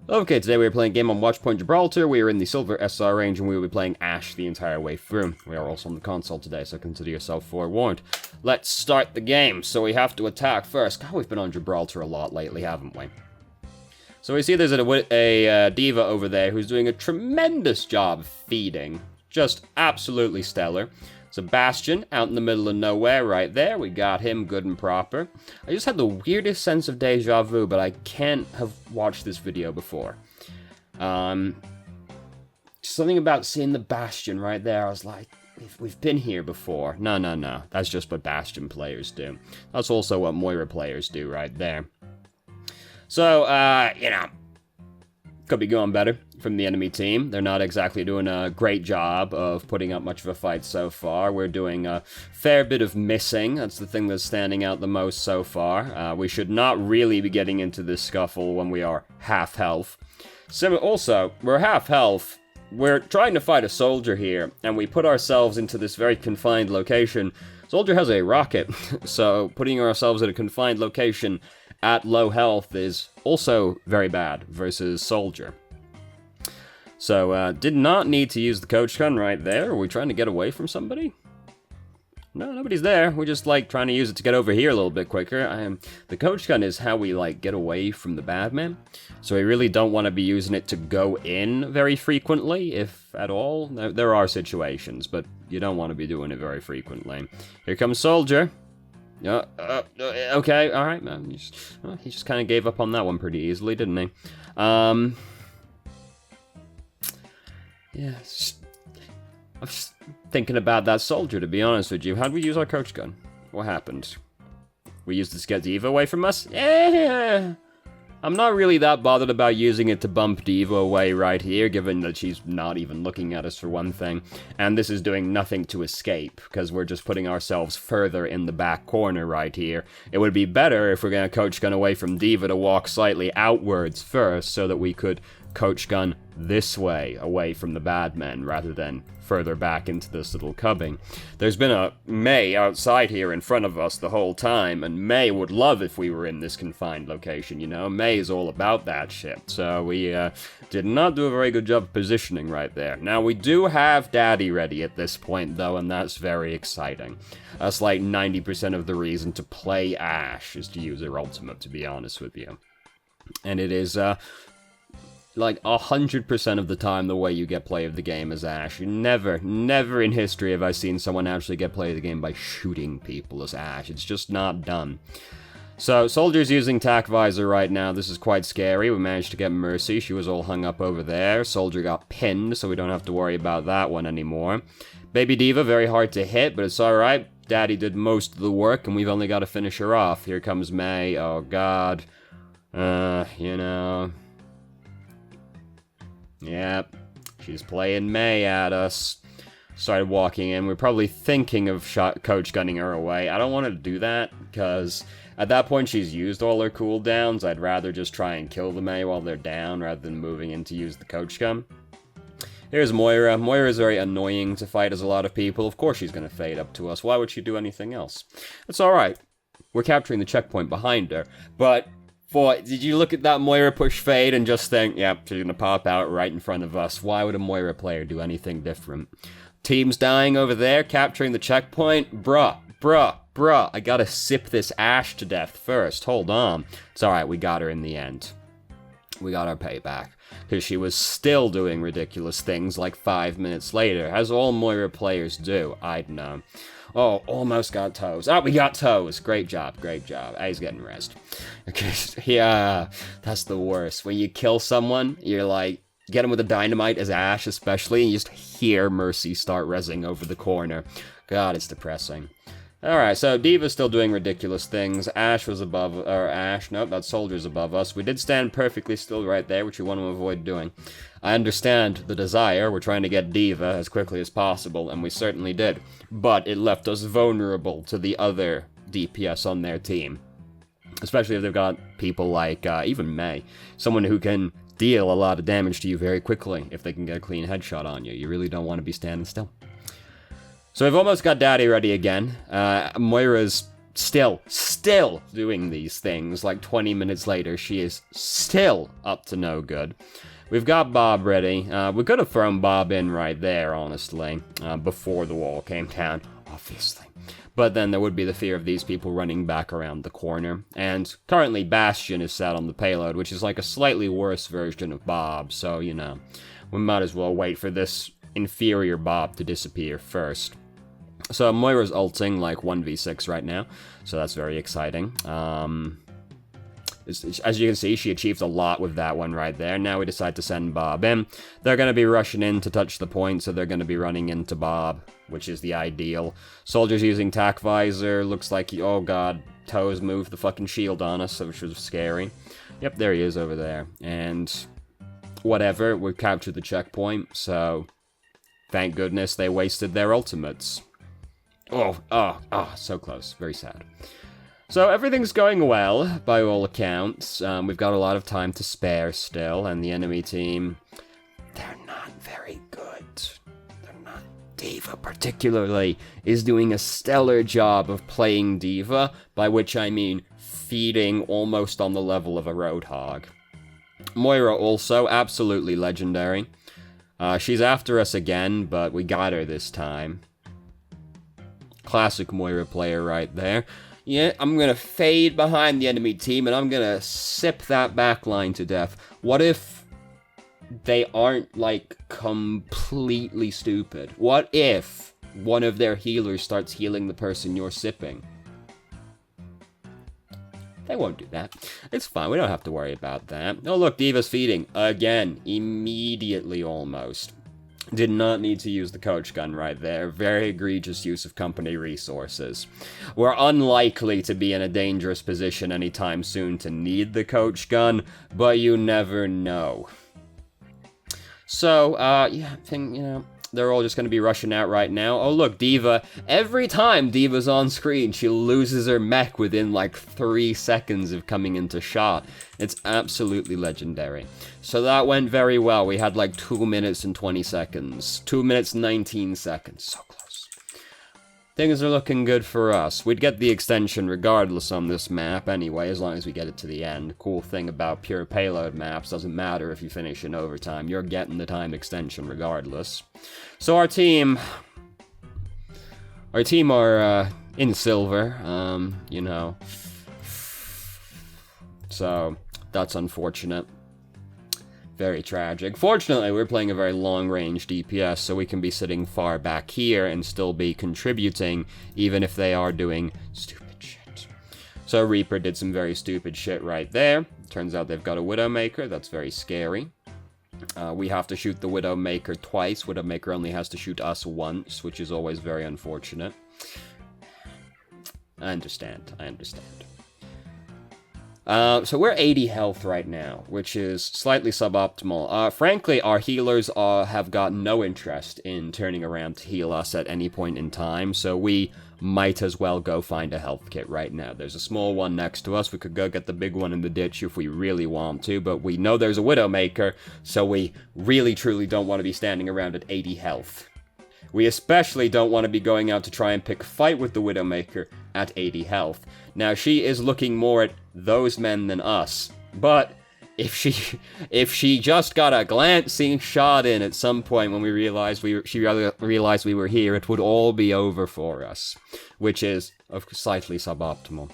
Okay, today we are playing a game on Watchpoint Gibraltar. We are in the Silver SR range, and we will be playing Ashe the entire way through. We are also on the console today, so consider yourself forewarned. Let's start the game. So we have to attack first. God, we've been on Gibraltar a lot lately, haven't we? So we see there's a diva over there who's doing a tremendous job feeding. Just absolutely stellar. Sebastian, out in the middle of nowhere right there. We got him good and proper. I just had the weirdest sense of deja vu, but I can't have watched this video before. Something about seeing the Bastion right there. I was like, we've been here before. No. That's just what Bastion players do. That's also what Moira players do right there. So, could be going better from the enemy team. They're not exactly doing a great job of putting up much of a fight so far. We're doing a fair bit of missing. That's the thing that's standing out the most so far. We should not really be getting into this scuffle when we are half health. Also, we're half health. We're trying to fight a soldier here, and we put ourselves into this very confined location. Soldier has a rocket, so putting ourselves in a confined location at low health is also very bad versus soldier. So, did not need to use the coach gun right there. Are we trying to get away from somebody? No, nobody's there. We're just, trying to use it to get over here a little bit quicker. The coach gun is how we, get away from the bad man. So we really don't want to be using it to go in very frequently, if at all. There are situations, but you don't want to be doing it very frequently. Here comes soldier. Okay, alright, man. He just kind of gave up on that one pretty easily, didn't he? Yeah, I'm just thinking about that soldier, to be honest with you. How'd we use our coach gun? What happened? We used it to get Diva away from us? Yeah. I'm not really that bothered about using it to bump Diva away right here, given that she's not even looking at us for one thing. And this is doing nothing to escape, because we're just putting ourselves further in the back corner right here. It would be better if we're going to coach gun away from Diva to walk slightly outwards first, so that we could coach gun this way, away from the bad men, rather than further back into this little cubbing. There's been a May outside here in front of us the whole time, and May would love if we were in this confined location, you know? May is all about that shit. So we did not do a very good job of positioning right there. Now, we do have Daddy ready at this point, though, and that's very exciting. That's like 90% of the reason to play Ashe, is to use her ultimate, to be honest with you. And it is, 100% of the time the way you get play of the game is Ashe. Never in history have I seen someone actually get play of the game by shooting people as Ashe. It's just not done. So, soldier's using tac visor right now. This is quite scary. We managed to get Mercy. She was all hung up over there. Soldier got pinned, so we don't have to worry about that one anymore. Baby Diva, very hard to hit, but it's alright. Daddy did most of the work, and we've only got to finish her off. Here comes May. Oh, God. Yep, she's playing May at us. Started walking in. We're probably thinking of coach gunning her away. I don't want to do that, because at that point she's used all her cooldowns. I'd rather just try and kill the May while they're down, rather than moving in to use the coach gun. Here's Moira. Moira is very annoying to fight as a lot of people. Of course she's going to fade up to us. Why would she do anything else? It's alright. We're capturing the checkpoint behind her, but did you look at that Moira push fade and just think, yep, she's gonna pop out right in front of us? Why would a Moira player do anything different? Team's dying over there, capturing the checkpoint. Bruh, I gotta sip this Ashe to death first. Hold on. It's alright, we got her in the end. We got our payback. Because she was still doing ridiculous things like 5 minutes later, as all Moira players do. I'd know. Oh, almost got toes. Oh, we got toes. Great job. He's getting rest. Okay, yeah, that's the worst. When you kill someone, you're like, get him with a dynamite as Ashe especially, and you just hear Mercy start rezzing over the corner. God, it's depressing. Alright, so Diva's still doing ridiculous things. Ashe was above, nope, that soldier's above us. We did stand perfectly still right there, which we want to avoid doing. I understand the desire. We're trying to get Diva as quickly as possible, and we certainly did. But it left us vulnerable to the other DPS on their team. Especially if they've got people like, even May. Someone who can deal a lot of damage to you very quickly if they can get a clean headshot on you. You really don't want to be standing still. So we've almost got Daddy ready again. Moira's still doing these things. Like 20 minutes later, she is still up to no good. We've got Bob ready. We could have thrown Bob in right there, honestly, before the wall came down, obviously. But then there would be the fear of these people running back around the corner. And currently Bastion is set on the payload, which is like a slightly worse version of Bob, so, you know, we might as well wait for this inferior Bob to disappear first. So Moira's ulting like 1v6 right now, so that's very exciting. As you can see, she achieved a lot with that one right there. Now we decide to send Bob in. They're going to be rushing in to touch the point, so they're going to be running into Bob, which is the ideal. Soldiers using tack visor. Looks like, oh god, Toes moved the fucking shield on us, which was scary. Yep, there he is over there. And whatever, we've captured the checkpoint, so thank goodness they wasted their ultimates. Oh, so close. Very sad. So everything's going well, by all accounts. We've got a lot of time to spare still, and the enemy team, they're not very good. They're not. D.Va, particularly, is doing a stellar job of playing D.Va, by which I mean feeding almost on the level of a Roadhog. Moira also, absolutely legendary. She's after us again, but we got her this time. Classic Moira player right there. Yeah, I'm gonna fade behind the enemy team, and I'm gonna sip that backline to death. What if they aren't, like, completely stupid? What if one of their healers starts healing the person you're sipping? They won't do that. It's fine, we don't have to worry about that. Oh look, D.Va's feeding. Again, immediately almost. Did not need to use the coach gun right there. Very egregious use of company resources. We're unlikely to be in a dangerous position anytime soon to need the coach gun, but you never know. So, yeah, I think, you know, they're all just going to be rushing out right now. Oh, look, D.Va. Every time D.Va's on screen, she loses her mech within, like, 3 seconds of coming into shot. It's absolutely legendary. So that went very well. We had, like, 2 minutes and 20 seconds. 2 minutes and 19 seconds. So close. Things are looking good for us. We'd get the extension regardless on this map anyway, as long as we get it to the end. Cool thing about pure payload maps, doesn't matter if you finish in overtime, you're getting the time extension regardless. So our team are in silver, you know. So that's unfortunate. Very tragic. Fortunately, we're playing a very long-range DPS, so we can be sitting far back here and still be contributing, even if they are doing stupid shit. So Reaper did some very stupid shit right there. Turns out they've got a Widowmaker. That's very scary. We have to shoot the Widowmaker twice. Widowmaker only has to shoot us once, which is always very unfortunate. I understand. So we're 80 health right now, which is slightly suboptimal. Frankly, our healers have got no interest in turning around to heal us at any point in time, so we might as well go find a health kit right now. There's a small one next to us. We could go get the big one in the ditch if we really want to, but we know there's a Widowmaker, so we really truly don't want to be standing around at 80 health. We especially don't want to be going out to try and pick a fight with the Widowmaker at 80 health. Now, she is looking more at those men than us, but if she just got a glancing shot in at some point when she realized we were here, it would all be over for us, which is slightly suboptimal.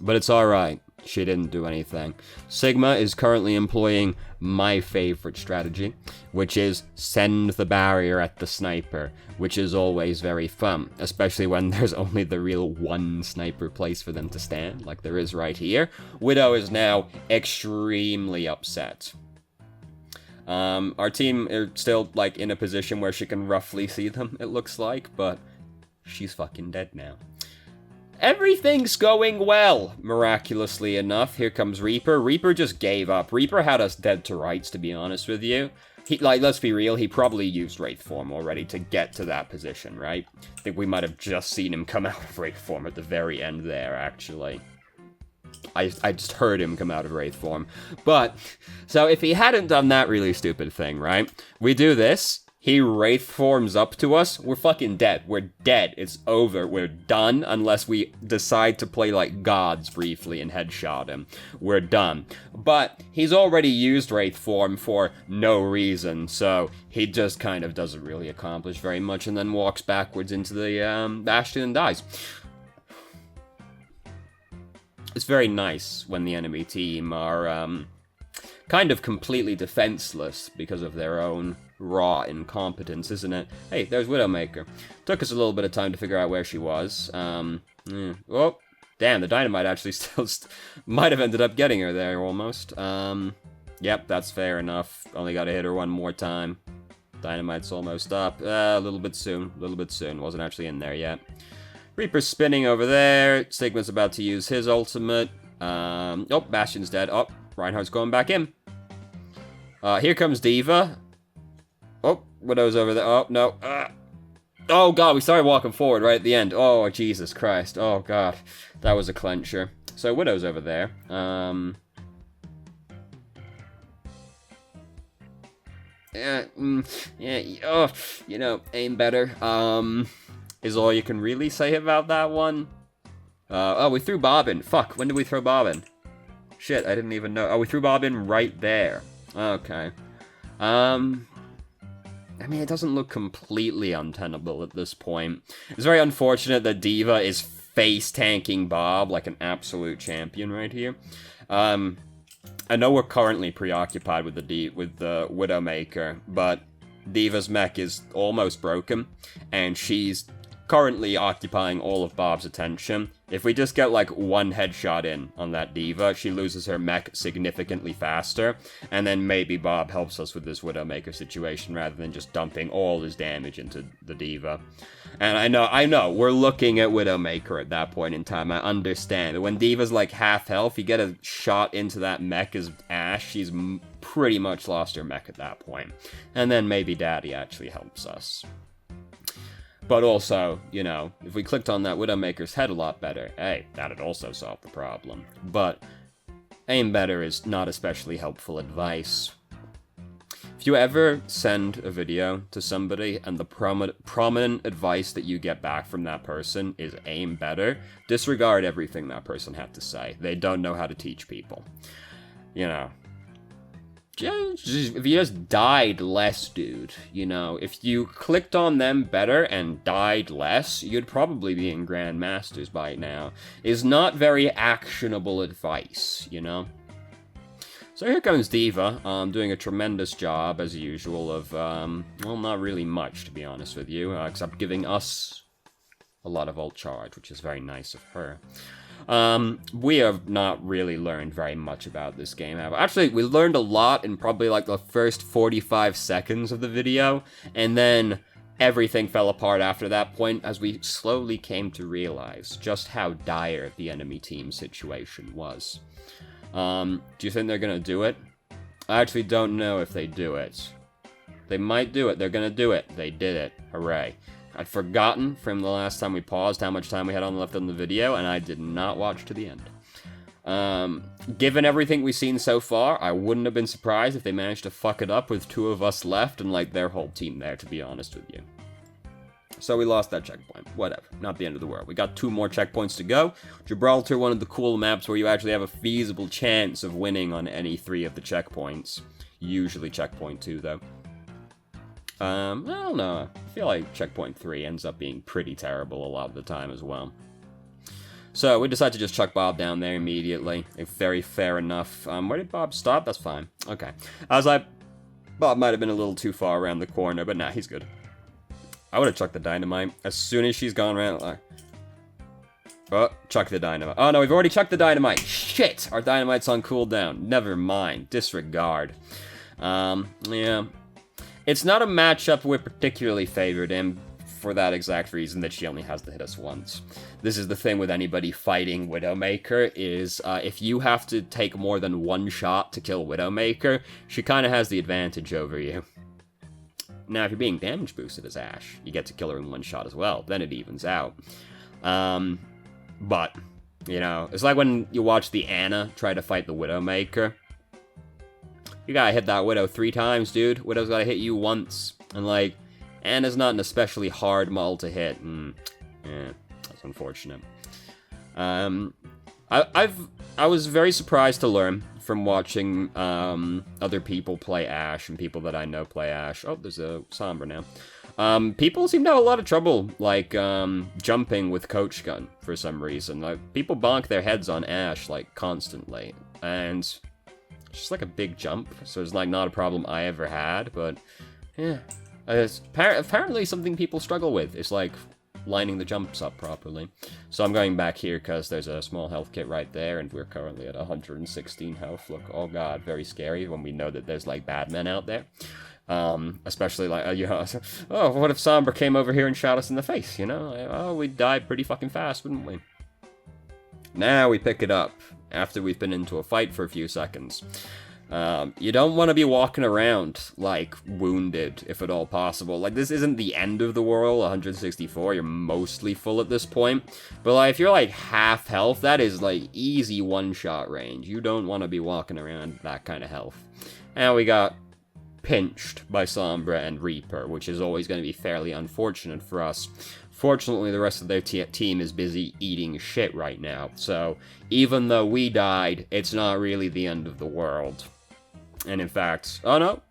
But it's alright. She didn't do anything. Sigma is currently employing my favorite strategy, which is send the barrier at the sniper, which is always very fun, especially when there's only the real one sniper place for them to stand, like there is right here. Widow is now extremely upset. Our team are still, like, in a position where she can roughly see them, it looks like, but she's fucking dead now. Everything's going well, miraculously enough. Here comes Reaper. Reaper just gave up. Reaper had us dead to rights, to be honest with you. Let's be real, he probably used Wraith form already to get to that position, right? I think we might have just seen him come out of Wraith form at the very end there, actually. I just heard him come out of Wraith form. But, so if he hadn't done that really stupid thing, right? We do this, he wraith forms up to us, we're fucking dead. We're dead. It's over. We're done unless we decide to play like gods briefly and headshot him. We're done. But he's already used wraith form for no reason, so he just kind of doesn't really accomplish very much and then walks backwards into the bastion and dies. It's very nice when the enemy team are kind of completely defenseless because of their own raw incompetence, isn't it? Hey, there's Widowmaker. Took us a little bit of time to figure out where she was. Oh, damn, the dynamite actually still might have ended up getting her there, almost. Yep, that's fair enough. Only gotta hit her one more time. Dynamite's almost up. A little bit soon. Wasn't actually in there yet. Reaper's spinning over there. Stigma's about to use his ultimate. Oh, Bastion's dead. Oh, Reinhardt's going back in. Here comes D.Va. Oh, Widow's over there. Oh, no. Oh, God, we started walking forward right at the end. Oh, Jesus Christ. Oh, God. That was a clencher. So, Widow's over there. Yeah, oh, you know, aim better. Is all you can really say about that one. Oh, we threw Bob in. Fuck, when did we throw Bob in? Shit, I didn't even know. Oh, we threw Bob in right there. Okay. I mean, it doesn't look completely untenable at this point. It's very unfortunate that D.Va is face-tanking Bob like an absolute champion right here. I know we're currently preoccupied with the Widowmaker, but D.Va's mech is almost broken, and she's currently occupying all of Bob's attention. If we just get, like, one headshot in on that D.Va, she loses her mech significantly faster, and then maybe Bob helps us with this Widowmaker situation rather than just dumping all his damage into the D.Va. And I know, we're looking at Widowmaker at that point in time, I understand. But when D.Va's, like, half health, you get a shot into that mech as Ashe, she's pretty much lost her mech at that point. And then maybe Daddy actually helps us. But also, you know, if we clicked on that Widowmaker's head a lot better, hey, that'd also solve the problem. But aim better is not especially helpful advice. If you ever send a video to somebody and the prominent advice that you get back from that person is aim better, disregard everything that person had to say. They don't know how to teach people. You know. If you just died less, dude, you know, if you clicked on them better and died less, you'd probably be in Grandmasters by now. Is not very actionable advice, you know? So here comes D.Va, doing a tremendous job, as usual, of, well, not really much, to be honest with you, except giving us a lot of ult charge, which is very nice of her. We have not really learned very much about this game. Actually, we learned a lot in probably like the first 45 seconds of the video, and then everything fell apart after that point as we slowly came to realize just how dire the enemy team situation was. Do you think they're gonna do it? I actually don't know if they do it. They might do it. They're gonna do it. They did it. Hooray. I'd forgotten from the last time we paused how much time we had left on the video, and I did not watch to the end. Given everything we've seen so far, I wouldn't have been surprised if they managed to fuck it up with 2 of us left and, like, their whole team there, to be honest with you. So we lost that checkpoint. Whatever. Not the end of the world. We got 2 more checkpoints to go. Gibraltar, one of the cool maps where you actually have a feasible chance of winning on any 3 of the checkpoints. Usually checkpoint 2, though. I don't know. I feel like checkpoint 3 ends up being pretty terrible a lot of the time as well. So we decided to just chuck Bob down there immediately. Very fair enough. Where did Bob stop? That's fine. Okay. I was like, Bob might have been a little too far around the corner, but nah, he's good. I would have chucked the dynamite as soon as she's gone around. Like, oh, chuck the dynamite. Oh no, we've already chucked the dynamite. Shit! Our dynamite's on cooldown. Never mind. Disregard. Yeah. It's not a matchup we're particularly favored in for that exact reason that she only has to hit us once. This is the thing with anybody fighting Widowmaker, is if you have to take more than 1 shot to kill Widowmaker, she kind of has the advantage over you. Now, if you're being damage boosted as Ashe, you get to kill her in 1 shot as well, then it evens out. But, you know, it's like when you watch the Ana try to fight the Widowmaker. You gotta hit that Widow 3 times, dude. Widow's gotta hit you once. And, like, Anna's not an especially hard model to hit. Yeah, that's unfortunate. I was very surprised to learn from watching other people play Ashe and people that I know play Ashe. Oh, there's a Sombra now. People seem to have a lot of trouble, like, jumping with Coach Gun for some reason. Like, people bonk their heads on Ashe, like, constantly. And it's just, like, a big jump, so it's, like, not a problem I ever had, but, yeah. It's apparently something people struggle with. It's, like, lining the jumps up properly. So I'm going back here because there's a small health kit right there, and we're currently at 116 health. Look, oh god, very scary when we know that there's, like, bad men out there. Especially, like, you know, oh, what if Sombra came over here and shot us in the face, you know? Oh, we'd die pretty fucking fast, wouldn't we? Now we pick it up, after we've been into a fight for a few seconds. You don't want to be walking around, like, wounded, if at all possible. Like, this isn't the end of the world, 164, you're mostly full at this point. But, like, if you're, like, half health, that is, like, easy one-shot range. You don't want to be walking around that kind of health. And we got pinched by Sombra and Reaper, which is always going to be fairly unfortunate for us. Fortunately, the rest of their team is busy eating shit right now, so even though we died, it's not really the end of the world. And in fact, oh no,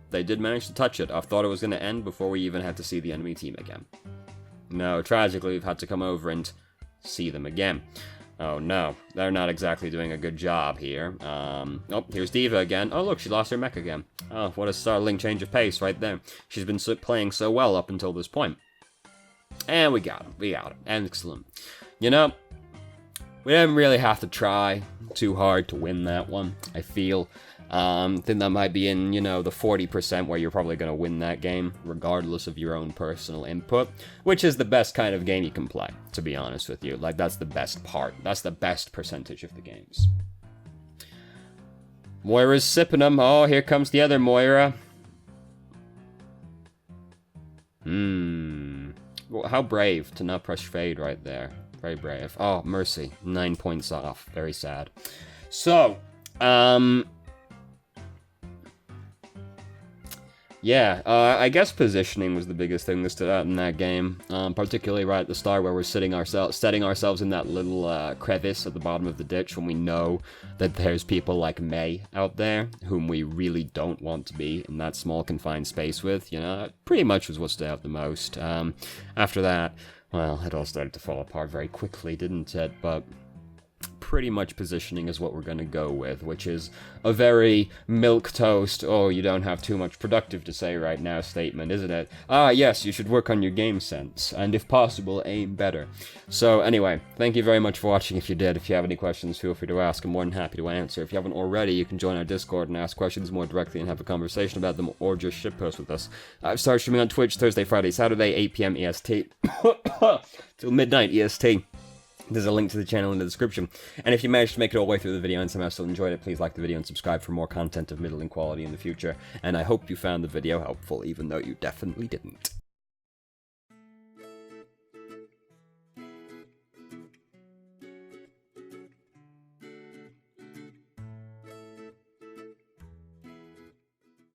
they did manage to touch it. I thought it was going to end before we even had to see the enemy team again. No, tragically, we've had to come over and see them again. Oh no, they're not exactly doing a good job here. Oh, here's Diva again. Oh look, she lost her mech again. Oh, what a startling change of pace right there. She's been playing so well up until this point. And we got him, excellent. You know, we didn't really have to try too hard to win that one, I feel. I think that might be in, you know, the 40% where you're probably going to win that game, regardless of your own personal input, which is the best kind of game you can play, to be honest with you. Like, that's the best part. That's the best percentage of the games. Moira's sipping them. Oh, here comes the other Moira. Well, how brave to not press fade right there. Very brave. Oh, mercy. 9 points off. Very sad. So, yeah, I guess positioning was the biggest thing that stood out in that game, particularly right at the start where we're setting ourselves in that little crevice at the bottom of the ditch when we know that there's people like Mei out there whom we really don't want to be in that small confined space with, you know, pretty much was what stood out the most. After that, well, it all started to fall apart very quickly, didn't it? But pretty much positioning is what we're going to go with, which is a very milquetoast, oh, you don't have too much productive to say right now statement, isn't it? Ah, yes, you should work on your game sense, and if possible, aim better. So anyway, thank you very much for watching if you did. If you have any questions, feel free to ask. I'm more than happy to answer. If you haven't already, you can join our Discord and ask questions more directly and have a conversation about them, or just shitpost with us. I've started streaming on Twitch Thursday, Friday, Saturday, 8 PM EST, till midnight EST. There's a link to the channel in the description. And if you managed to make it all the way through the video and somehow still enjoyed it, please like the video and subscribe for more content of middling quality in the future. And I hope you found the video helpful, even though you definitely didn't.